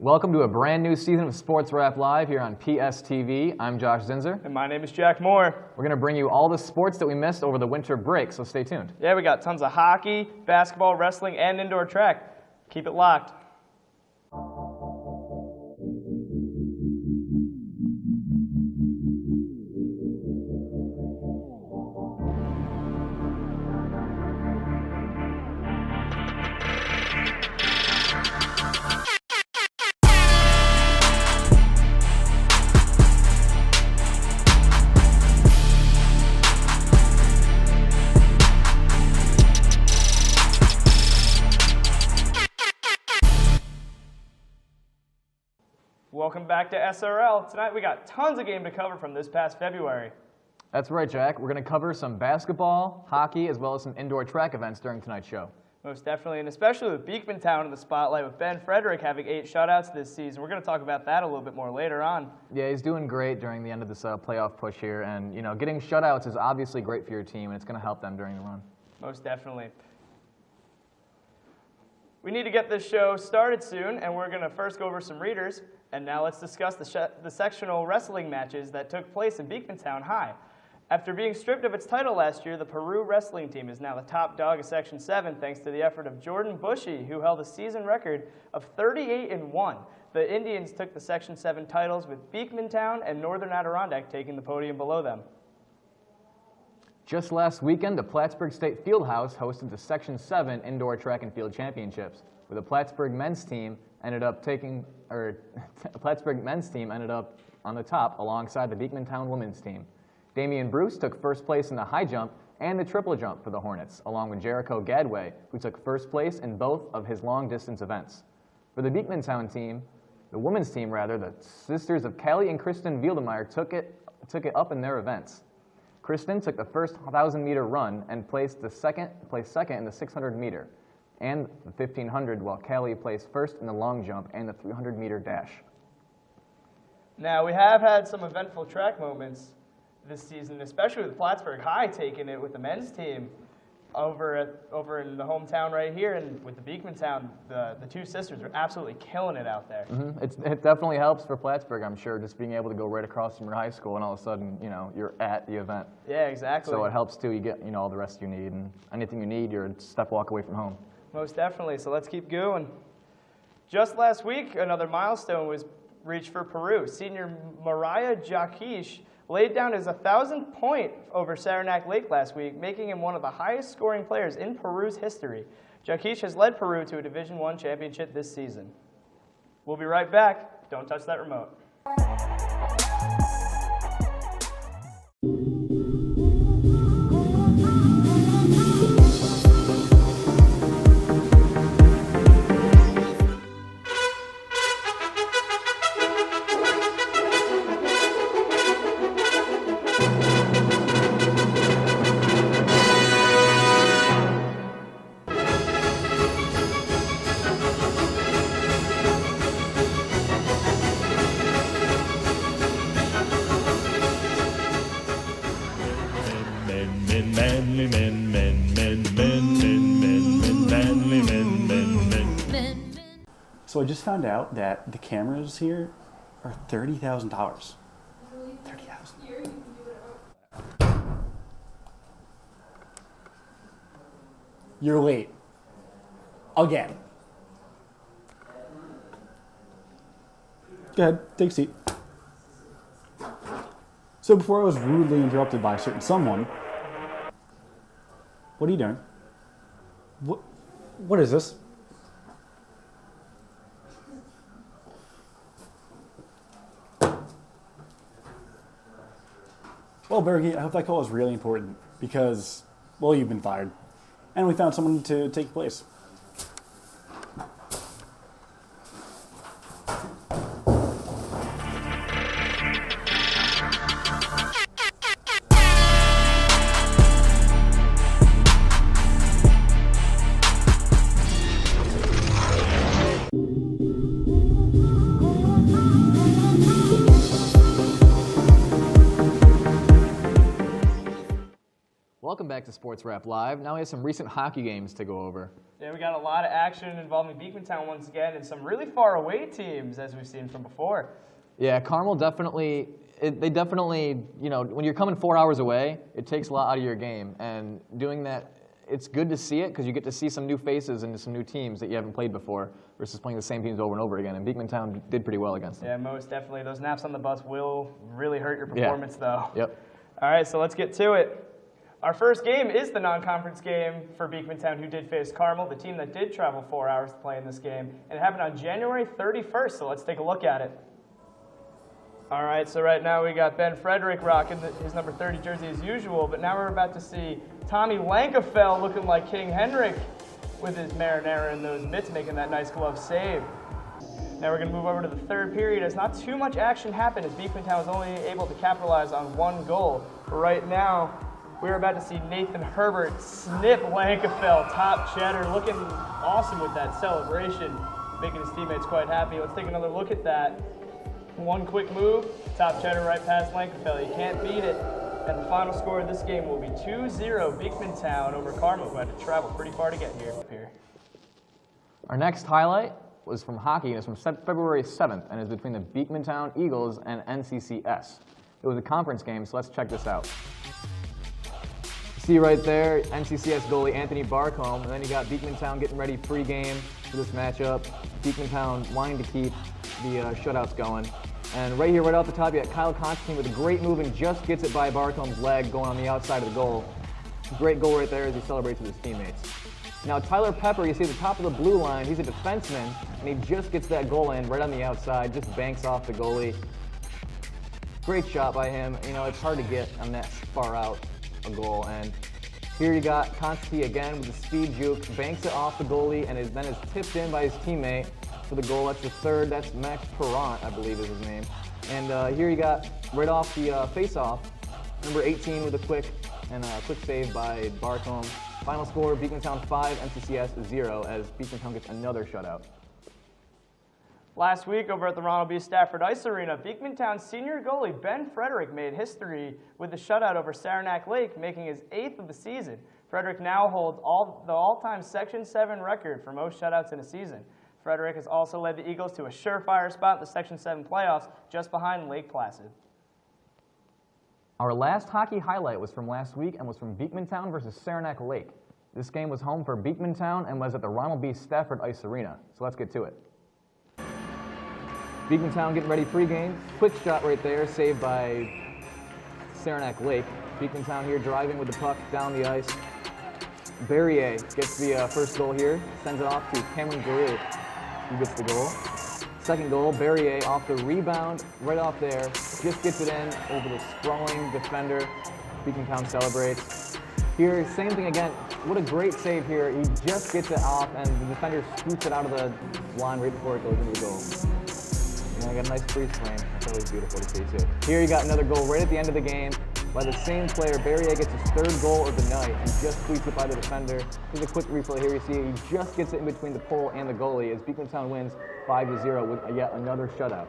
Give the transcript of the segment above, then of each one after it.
Welcome to a brand new season of Sports Wrap Live here on PSTV. I'm Josh Zinzer. And my name is Jack Moore. We're going to bring you all the sports that we missed over the winter break, so stay tuned. Yeah, we got tons of hockey, basketball, wrestling, and indoor track. Keep it locked. Welcome back to SRL. Tonight we got tons of game to cover from this past February. That's right, Jack. We're going to cover some basketball, hockey, as well as some indoor track events during tonight's show. Most definitely, and especially with Beekmantown in the spotlight, with Ben Frederick having 8 shutouts this season. We're going to talk about that a little bit more later on. Yeah, he's doing great during the end of this playoff push here, and getting shutouts is obviously great for your team, and it's going to help them during the run. Most definitely. We need to get this show started soon, and we're going to first go over some readers. And now let's discuss the sectional wrestling matches that took place in Beekmantown High. After being stripped of its title last year, the Peru wrestling team is now the top dog of Section 7 thanks to the effort of Jordan Bushy, who held a season record of 38-1. The Indians took the Section 7 titles with Beekmantown and Northern Adirondack taking the podium below them. Just last weekend, the Plattsburgh State Fieldhouse hosted the Section 7 Indoor Track and Field Championships, where the Plattsburgh men's team ended up on the top alongside the Beekmantown women's team. Damian Bruce took first place in the high jump and the triple jump for the Hornets, along with Jericho Gadway, who took first place in both of his long distance events. For the Beekmantown team, the women's team the sisters of Callie and Kristen Vieldemeyer took it up in their events. Kristen took the first 1,000-meter run and placed second in the 600-meter and the 1,500, while Callie placed first in the long jump and the 300-meter dash. Now, we have had some eventful track moments this season, especially with Plattsburgh High taking it with the men's team over in the hometown right here, and with the Beekmantown, the two sisters are absolutely killing it out there. Mm-hmm. It definitely helps for Plattsburgh, I'm sure, just being able to go right across from your high school and all of a sudden, you're at the event. Yeah, exactly. So it helps too. You get, all the rest you need, and anything you need, you're a step walk away from home. Most definitely. So let's keep going. Just last week, another milestone was reached for Peru. Senior Mariah Jaquish laid down his 1,000th point over Saranac Lake last week, making him one of the highest scoring players in Peru's history. Jaquish has led Peru to a Division I championship this season. We'll be right back. Don't touch that remote. So I just found out that the cameras here are $30,000. $30,000. You're late. Again. Go ahead, take a seat. So before I was rudely interrupted by a certain someone, what are you doing? What is this? Well, Bergie, I hope that call is really important because, well, you've been fired. And we found someone to take your place. Welcome welcome back to Sports Wrap Live. Now we have some recent hockey games to go over. Yeah, we got a lot of action involving Beekmantown once again, and some really far away teams, as we've seen from before. Yeah, Carmel definitely, they definitely, you know, when you're coming 4 hours away, it takes a lot out of your game. And doing that, it's good to see it because you get to see some new faces and some new teams that you haven't played before versus playing the same teams over and over again. And Beekmantown did pretty well against them. Yeah, most definitely. Those naps on the bus will really hurt your performance, though. Yep. All right, so let's get to it. Our first game is the non-conference game for Beekmantown, who did face Carmel, the team that did travel 4 hours to play in this game. And it happened on January 31st, so let's take a look at it. All right, so right now we got Ben Frederick rocking his number 30 jersey as usual, but now we're about to see Tommy Lankefeld looking like King Henrik with his marinara and those mitts, making that nice glove save. Now we're going to move over to the third period as not too much action happened as Beekmantown was only able to capitalize on one goal. But right now, we're about to see Nathan Herbert snip Lankefeld, top cheddar, looking awesome with that celebration, making his teammates quite happy. Let's take another look at that. One quick move, top cheddar right past Lankefeld. You can't beat it. And the final score of this game will be 2-0 Beekmantown over Carmel, who had to travel pretty far to get here. Our next highlight was from hockey, and it's from February 7th, and is between the Beekmantown Eagles and NCCS. It was a conference game, so let's check this out. See right there, NCCS goalie Anthony Barcombe, and then you got Beekmantown getting ready pre-game for this matchup. Beekmantown wanting to keep the shutouts going. And right here, right off the top, you got Kyle Constantine with a great move and just gets it by Barcombe's leg going on the outside of the goal. Great goal right there as he celebrates with his teammates. Now Tyler Pepper, you see at the top of the blue line, he's a defenseman, and he just gets that goal in right on the outside, just banks off the goalie. Great shot by him. You know, it's hard to get on that far out a goal. And here you got Constantine again with the speed juke, banks it off the goalie, and then is tipped in by his teammate for the goal. That's the third. That's Max Perrant, I believe is his name. And here you got right off the face-off, number 18 with a quick save by Barcombe. Final score: Beekmantown 5, NCCS 0, as Beekmantown gets another shutout. Last week over at the Ronald B. Stafford Ice Arena, Beekmantown senior goalie Ben Frederick made history with the shutout over Saranac Lake, making his 8th of the season. Frederick now holds the all-time Section 7 record for most shutouts in a season. Frederick has also led the Eagles to a surefire spot in the Section 7 playoffs, just behind Lake Placid. Our last hockey highlight was from last week and was from Beekmantown versus Saranac Lake. This game was home for Beekmantown and was at the Ronald B. Stafford Ice Arena. So let's get to it. Beekmantown getting ready pre-game. Quick shot right there, saved by Saranac Lake. Beekmantown here driving with the puck down the ice. Berrier gets the first goal here, sends it off to Cameron Giroux, who gets the goal. Second goal, Berrier off the rebound, right off there, just gets it in over the sprawling defender. Beekmantown celebrates. Here, same thing again. What a great save here. He just gets it off, and the defender scoots it out of the line right before it goes into the goal. And I got a nice freeze frame. That's always beautiful to see, too. Here you got another goal right at the end of the game by the same player. Berrier gets his third goal of the night and just squeaks it by the defender. Here's a quick replay here. You see he just gets it in between the pole and the goalie as Beekmantown wins 5-0 with yet another shutout.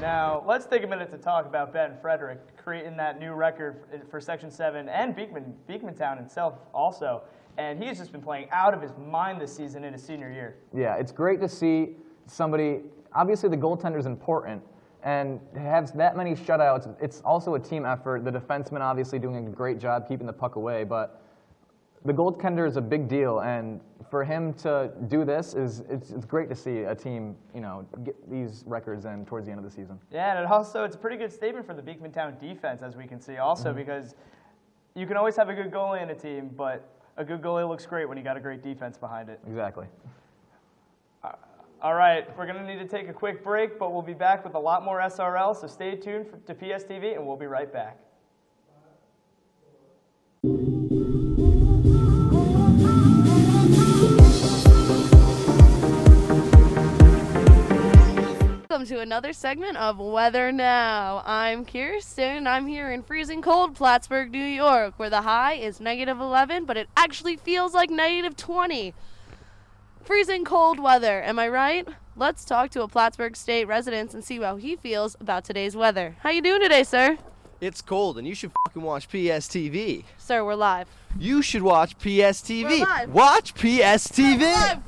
Now, let's take a minute to talk about Ben Frederick creating that new record for Section 7 and Beekmantown itself also. And he's just been playing out of his mind this season in his senior year. Yeah, it's great to see somebody, obviously the goaltender is important, and has that many shutouts. It's also a team effort. The defenseman obviously doing a great job keeping the puck away, but the goaltender is a big deal, and for him to do this it's great to see a team, you know, get these records in towards the end of the season. Yeah, and it's a pretty good statement for the Beekmantown defense, as we can see also, because you can always have a good goalie in a team, but a good goalie looks great when you got a great defense behind it. Exactly. All right, we're going to need to take a quick break, but we'll be back with a lot more SRL, so stay tuned to PSTV, and we'll be right back. Welcome to another segment of Weather Now. I'm Kirsten. I'm here in freezing cold Plattsburgh, New York, where the high is -11, but it actually feels like -20. Freezing cold weather, am I right? Let's talk to a Plattsburgh State resident and see how he feels about today's weather. How you doing today, sir? It's cold, and you should fucking watch PSTV. Sir, we're live. You should watch PSTV. We're live. Watch PSTV. We're live.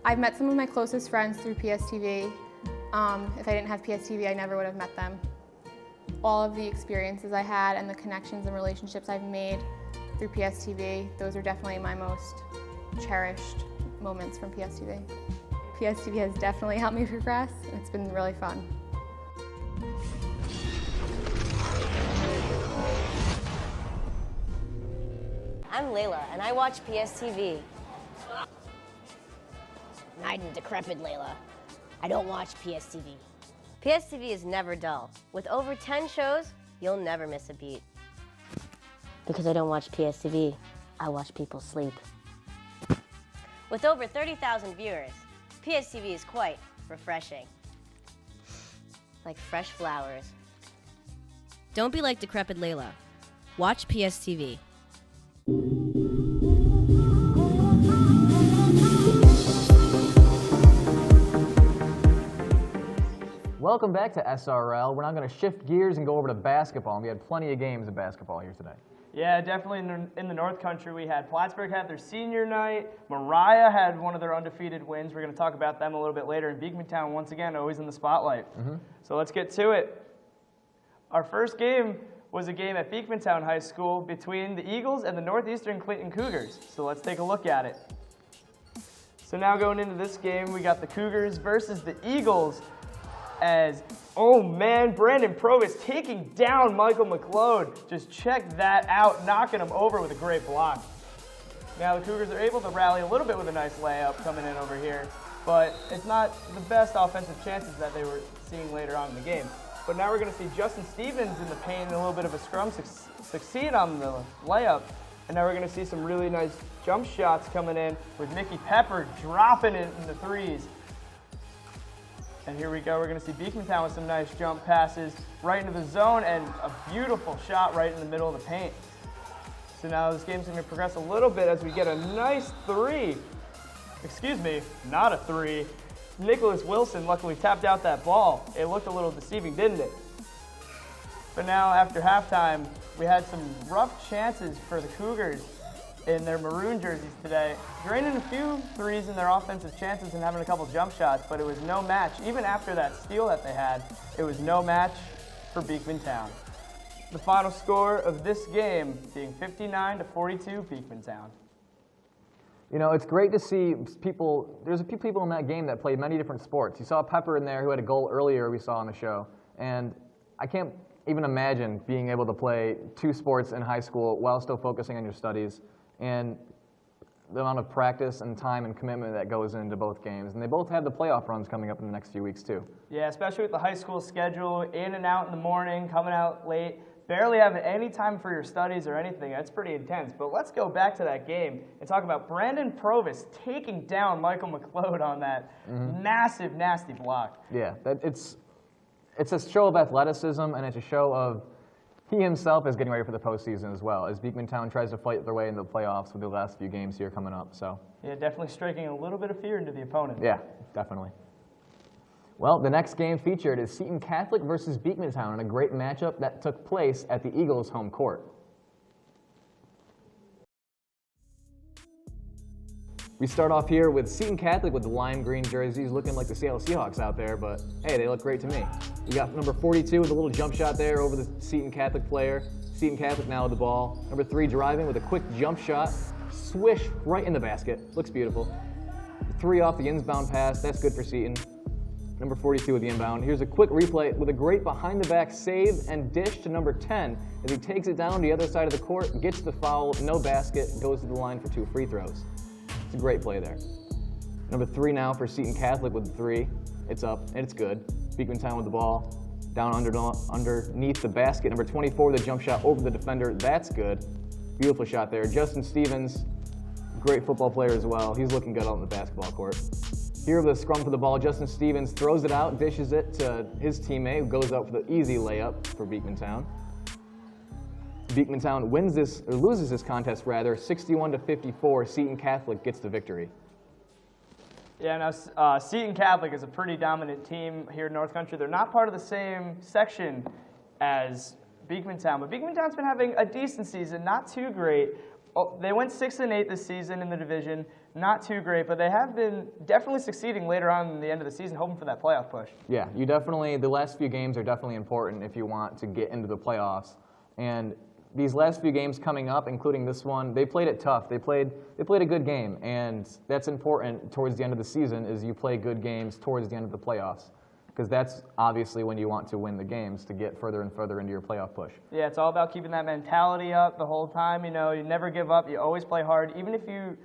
I've met some of my closest friends through PSTV. If I didn't have PSTV, I never would have met them. All of the experiences I had and the connections and relationships I've made through PSTV, those are definitely my most cherished moments from PSTV. PSTV has definitely helped me progress, and it's been really fun. I'm Layla, and I watch PSTV. I'm decrepit Layla. I don't watch PSTV. PSTV is never dull. With over 10 shows, you'll never miss a beat. Because I don't watch PSTV, I watch people sleep. With over 30,000 viewers, PSTV is quite refreshing. Like fresh flowers. Don't be like decrepit Layla. Watch PSTV. Welcome back to SRL. We're now going to shift gears and go over to basketball. And we had plenty of games of basketball here today. Yeah, definitely in the North Country, we had Plattsburgh had their senior night. Mariah had one of their undefeated wins. We're going to talk about them a little bit later. And Beekmantown, once again, always in the spotlight. So let's get to it. Our first game was a game at Beekmantown High School between the Eagles and the Northeastern Clinton Cougars. So let's take a look at it. So now going into this game, we got the Cougars versus the Eagles. As, oh man, Brandon Provis taking down Michael McLeod. Just check that out, knocking him over with a great block. Now the Cougars are able to rally a little bit with a nice layup coming in over here, but it's not the best offensive chances that they were seeing later on in the game. But now we're going to see Justin Stevens in the paint and a little bit of a scrum succeed on the layup. And now we're going to see some really nice jump shots coming in with Mickey Pepper dropping it in the threes. And here we go, we're going to see Beekmantown with some nice jump passes right into the zone and a beautiful shot right in the middle of the paint. So now this game's going to progress a little bit as we get a nice three. Excuse me, not a three. Nicholas Wilson luckily tapped out that ball. It looked a little deceiving, didn't it? But now after halftime, we had some rough chances for the Cougars in their maroon jerseys today, draining a few threes in their offensive chances and having a couple jump shots, but it was no match. Even after that steal that they had, it was no match for Beekmantown. The final score of this game being 59-42 Beekmantown. You know, it's great to see people, there's a few people in that game that played many different sports. You saw Pepper in there who had a goal earlier we saw on the show, and I can't even imagine being able to play two sports in high school while still focusing on your studies. And the amount of practice and time and commitment that goes into both games. And they both have the playoff runs coming up in the next few weeks, too. Yeah, especially with the high school schedule, in and out in the morning, coming out late, barely having any time for your studies or anything. That's pretty intense. But let's go back to that game and talk about Brandon Provis taking down Michael McLeod on that massive, nasty block. Yeah, it's a show of athleticism, and it's a show of he himself is getting ready for the postseason as well, as Beekmantown tries to fight their way into the playoffs with the last few games here coming up. So yeah, definitely striking a little bit of fear into the opponent. Yeah, definitely. Well, the next game featured is Seton Catholic versus Beekmantown in a great matchup that took place at the Eagles' home court. We start off here with Seton Catholic with the lime green jerseys, looking like the Seattle Seahawks out there, but hey, they look great to me. We got number 42 with a little jump shot there over the Seton Catholic player. Seton Catholic now with the ball. Number 3 driving with a quick jump shot. Swish right in the basket. Looks beautiful. 3 off the inbound pass. That's good for Seton. Number 42 with the inbound. Here's a quick replay with a great behind-the-back save and dish to number 10 as he takes it down to the other side of the court, gets the foul, no basket, goes to the line for 2 free throws. It's a great play there. Number 3 now for Seton Catholic with the 3. It's up, and it's good. Beekmantown with the ball. Down underneath the basket. Number 24 with a jump shot over the defender. That's good. Beautiful shot there. Justin Stevens, great football player as well. He's looking good out on the basketball court. Here with a scrum for the ball, Justin Stevens throws it out, dishes it to his teammate, who goes out for the easy layup for Beekmantown. Beekmantown wins this, or loses this contest rather, 61-54. Seton Catholic gets the victory. Yeah, now Seton Catholic is a pretty dominant team here in North Country. They're not part of the same section as Beekmantown, but Beekmantown's been having a decent season, not too great. Oh, they went 6-8 this season in the division, not too great, but they have been definitely succeeding later on in the end of the season, hoping for that playoff push. Yeah, the last few games are definitely important if you want to get into the playoffs. And these last few games coming up, including this one, they played it tough. They played a good game, and that's important towards the end of the season is you play good games towards the end of the playoffs, because that's obviously when you want to win the games to get further and further into your playoff push. Yeah, it's all about keeping that mentality up the whole time. You know, you never give up. You always play hard. Even if the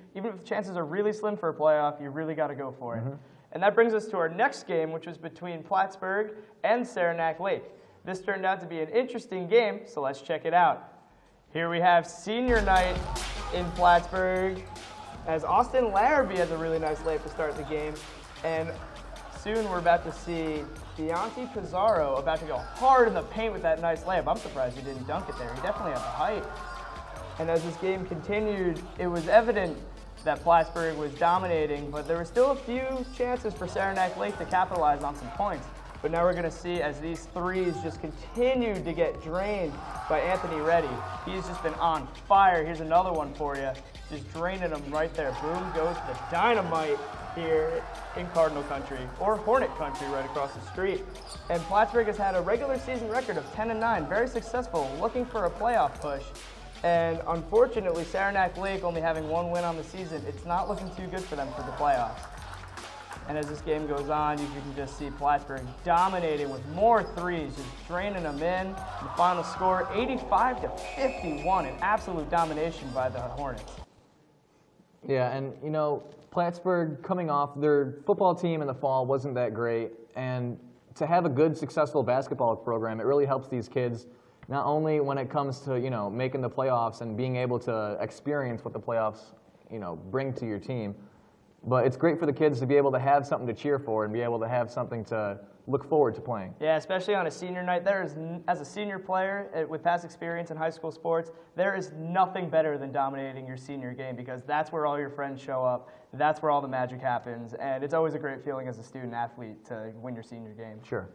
chances are really slim for a playoff, you really got to go for it. And that brings us to our next game, which was between Plattsburgh and Saranac Lake. This turned out to be an interesting game, so let's check it out. Here we have senior night in Plattsburgh, as Austin Larrabee has a really nice layup to start the game. And soon we're about to see Deonte Pizarro about to go hard in the paint with that nice layup. I'm surprised he didn't dunk it there. He definitely has the height. And as this game continued, it was evident that Plattsburgh was dominating, but there were still a few chances for Saranac Lake to capitalize on some points. But now we're going to see as these threes just continue to get drained by Anthony Reddy. He's just been on fire. Here's another one for you. Just draining them right there. Boom goes the dynamite here in Cardinal Country, or Hornet Country right across the street. And Plattsburgh has had a regular season record of 10-9, very successful, looking for a playoff push. And unfortunately, Saranac Lake only having one win on the season, it's not looking too good for them for the playoffs. And as this game goes on, you can just see Plattsburgh dominating with more threes, just draining them in. The final score, 85-51, an absolute domination by the Hornets. Yeah, and you know, Plattsburgh coming off, their football team in the fall wasn't that great, and to have a good, successful basketball program, it really helps these kids, not only when it comes to, you know, making the playoffs and being able to experience what the playoffs, you know, bring to your team, but it's great for the kids to be able to have something to cheer for and be able to have something to look forward to playing. Yeah, especially on a senior night. As a senior player with past experience in high school sports, there is nothing better than dominating your senior game, because that's where all your friends show up. That's where all the magic happens. And it's always a great feeling as a student athlete to win your senior game. Sure.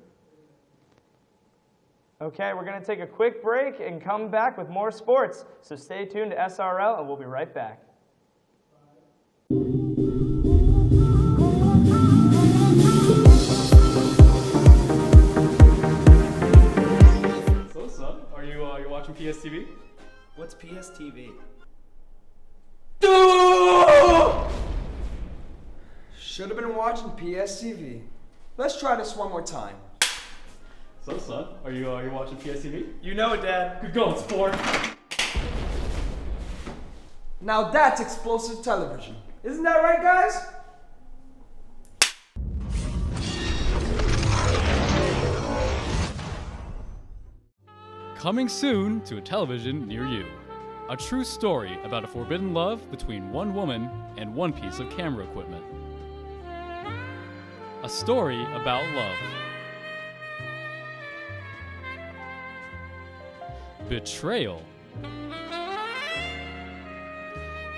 Okay, we're going to take a quick break and come back with more sports. So stay tuned to SRL, and we'll be right back. So, son, are you watching PSTV? What's PSTV? Should have been watching PSTV. Let's try this one more time. So, son, are you watching PSTV? You know it, Dad. Good going, sport. Now that's explosive television. Isn't that right, guys? Coming soon to a television near you. A true story about a forbidden love between one woman and one piece of camera equipment. A story about love. Betrayal.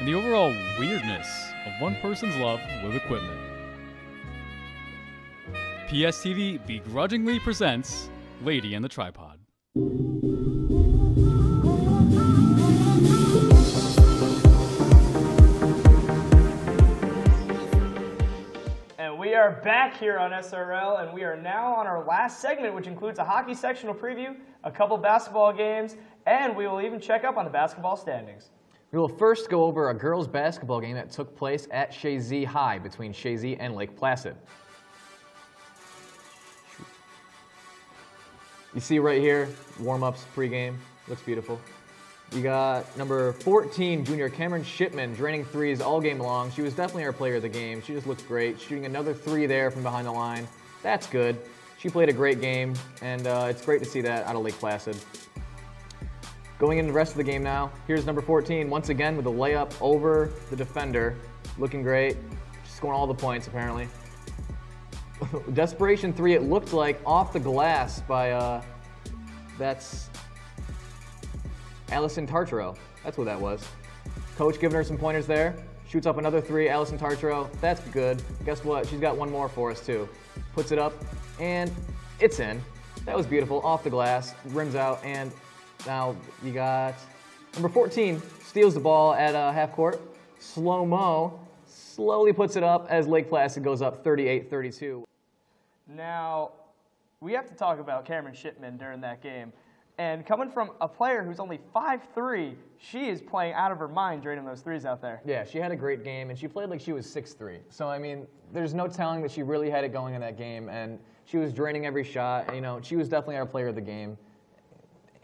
And the overall weirdness of one person's love with equipment. PSTV begrudgingly presents Lady and the Tripod. And we are back here on SRL, and we are now on our last segment, which includes a hockey sectional preview, a couple basketball games, and we will even check up on the basketball standings. We will first go over a girls' basketball game that took place at Shazy High between Shazy and Lake Placid. You see right here, warm-ups, pregame, looks beautiful. You got number 14, junior Cameron Shipman, draining threes all game long. She was definitely our player of the game. She just looked great, shooting another three there from behind the line. That's good. She played a great game, and it's great to see that out of Lake Placid. Going into the rest of the game now, here's number 14, once again with a layup over the defender. Looking great, scoring all the points apparently. Desperation three, it looked like, off the glass by, that's Allison Tartaro. That's what that was. Coach giving her some pointers there. Shoots up another three, Allison Tartaro. That's good. Guess what? She's got one more for us, too. Puts it up, and it's in. That was beautiful. Off the glass, rims out, and now you got number 14 steals the ball at half court. Slow-mo, slowly puts it up as Lake Placid goes up 38-32. Now, we have to talk about Cameron Shipman during that game. And coming from a player who's only 5'3", she is playing out of her mind draining those threes out there. Yeah, she had a great game, and she played like she was 6'3". So, I mean, there's no telling that she really had it going in that game, and she was draining every shot. You know, she was definitely our player of the game.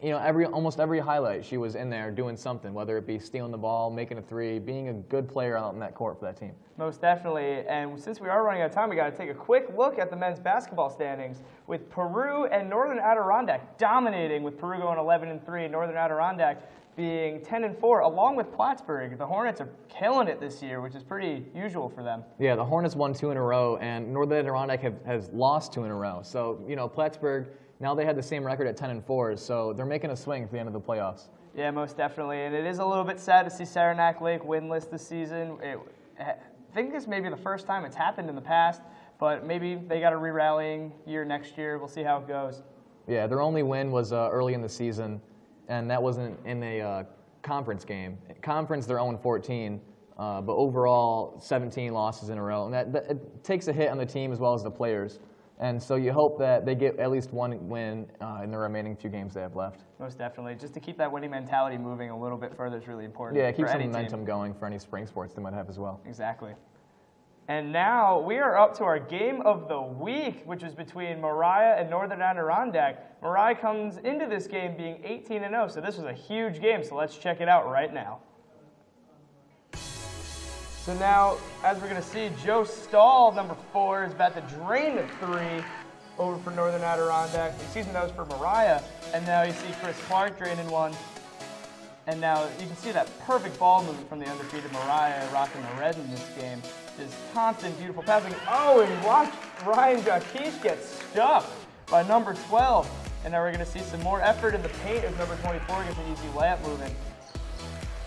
You know, almost every highlight, she was in there doing something, whether it be stealing the ball, making a three, being a good player out in that court for that team. Most definitely. And since we are running out of time, we got to take a quick look at the men's basketball standings with Peru and Northern Adirondack dominating, with Peru going 11-3, Northern Adirondack being 10-4, along with Plattsburgh. The Hornets are killing it this year, which is pretty usual for them. Yeah, the Hornets won 2 in a row, and Northern Adirondack has lost 2 in a row. So, you know, Plattsburgh, now they had the same record at 10-4, so they're making a swing for the end of the playoffs. Yeah, most definitely. And it is a little bit sad to see Saranac Lake winless this season. I think this may be the first time it's happened in the past, but maybe they got a re-rallying year next year. We'll see how it goes. Yeah, their only win was early in the season, and that wasn't in a conference game. Conference, they're 0-14, but overall, 17 losses in a row. And that it takes a hit on the team as well as the players. And so you hope that they get at least one win in the remaining few games they have left. Most definitely. Just to keep that winning mentality moving a little bit further is really important. Yeah, keep for some any momentum team. going for any spring sports they might have as well. Exactly. And now we are up to our game of the week, which is between Mariah and Northern Adirondack. Mariah comes into this game being 18-0, so this was a huge game, so let's check it out right now. So now, as we're going to see, Joe Stahl, number 4, is about to drain the 3 over for Northern Adirondack. Excuse me, that was for Mariah. And now you see Chris Clark draining 1. And now you can see that perfect ball movement from the undefeated Mariah, rocking the red in this game. Just constant, beautiful passing. Oh, and watch Ryan Jaquish get stuck by number 12. And now we're going to see some more effort in the paint as number 24 gets an easy layup moving.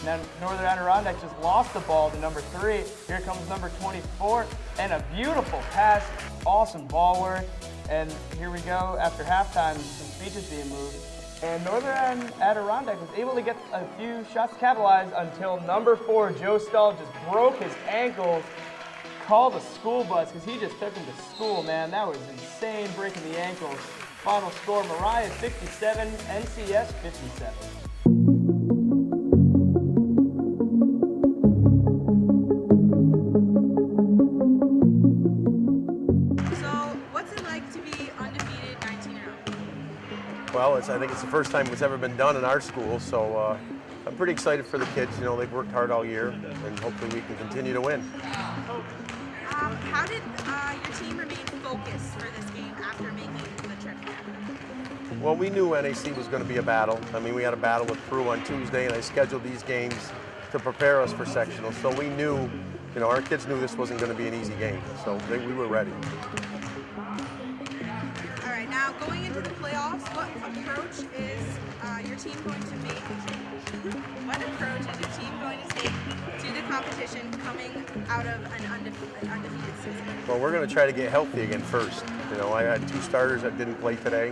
Now Northern Adirondack just lost the ball to number 3. Here comes number 24, and a beautiful pass, awesome ball work. And here we go, after halftime, some speeches being moved. And Northern Adirondack was able to get a few shots to capitalize until number 4, Joe Stahl, just broke his ankle. Called the school bus because he just took him to school, man. That was insane, breaking the ankles. Final score, Mariah 67, NCS 57. Well, I think it's the first time it's ever been done in our school, so I'm pretty excited for the kids. You know, they've worked hard all year, and hopefully we can continue to win. How did your team remain focused for this game after making the trip here? Well, we knew NAC was going to be a battle. I mean, we had a battle with Peru on Tuesday, and I scheduled these games to prepare us for sectionals, so we knew, you know, our kids knew this wasn't going to be an easy game, so we were ready. All right, now going into the playoffs, what approach is your team going to make? What approach is your team going to take to the competition coming out of an undefeated season? Well, we're going to try to get healthy again first. You know, I had 2 starters that didn't play today.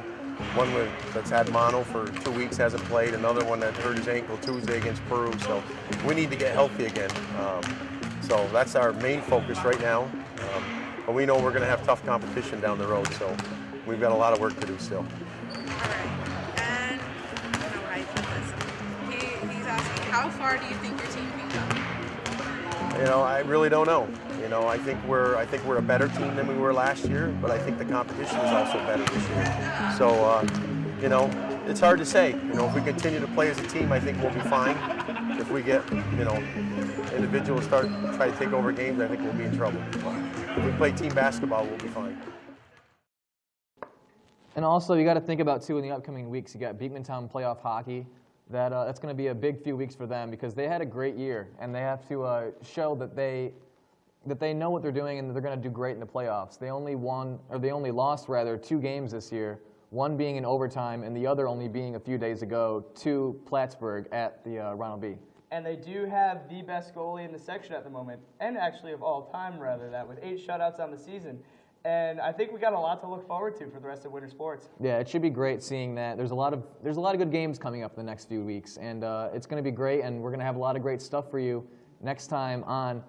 One that's had mono for 2 weeks, hasn't played. Another one that hurt his ankle Tuesday against Peru. So we need to get healthy again. So that's our main focus right now. But we know we're going to have tough competition down the road. So we've got a lot of work to do still. And he's asking, how far do you think your team can go? You know, I really don't know. You know, I think we're a better team than we were last year, but I think the competition is also better this year. So, you know, it's hard to say. You know, if we continue to play as a team, I think we'll be fine. If we get, you know, individuals try to take over games, I think we'll be in trouble. If we play team basketball, we'll be fine. And also, you got to think about, too, in the upcoming weeks, you got Beekmantown playoff hockey. That's going to be a big few weeks for them because they had a great year, and they have to show that they know what they're doing and that they're going to do great in the playoffs. They only lost 2 games this year, one being in overtime and the other only being a few days ago to Plattsburgh at the Ronald B. And they do have the best goalie in the section at the moment, and actually of all time, rather, that with 8 shutouts on the season. And I think we got a lot to look forward to for the rest of winter sports. Yeah, it should be great seeing that. There's a lot of good games coming up in the next few weeks, and it's going to be great. And we're going to have a lot of great stuff for you next time on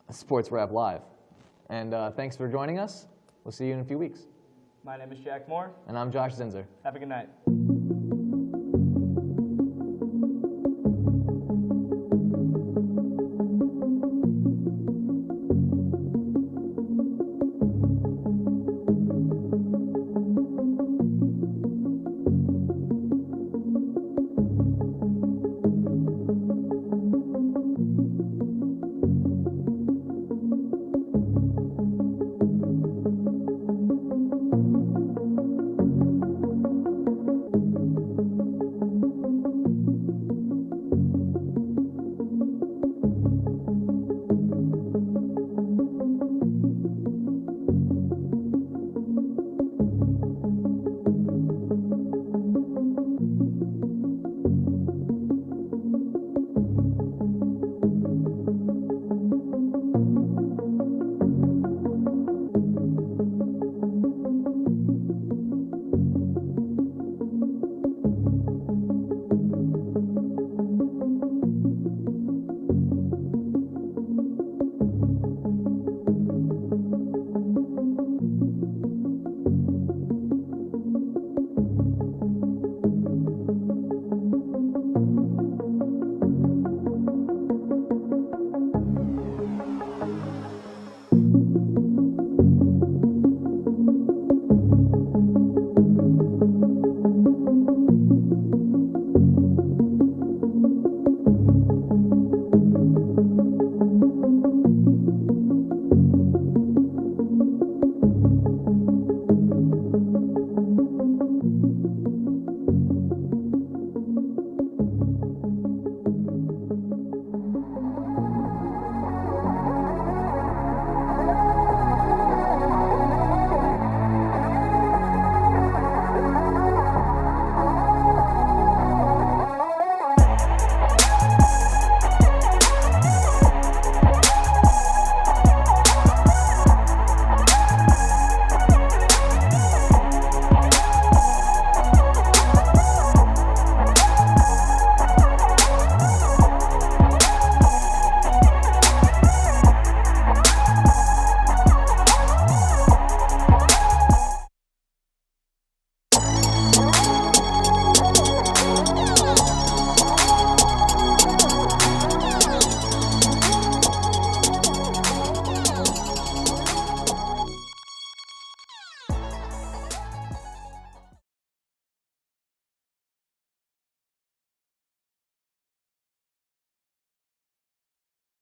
Sports Wrap Live. And thanks for joining us. We'll see you in a few weeks. My name is Jack Moore. And I'm Josh Zinzer. Have a good night.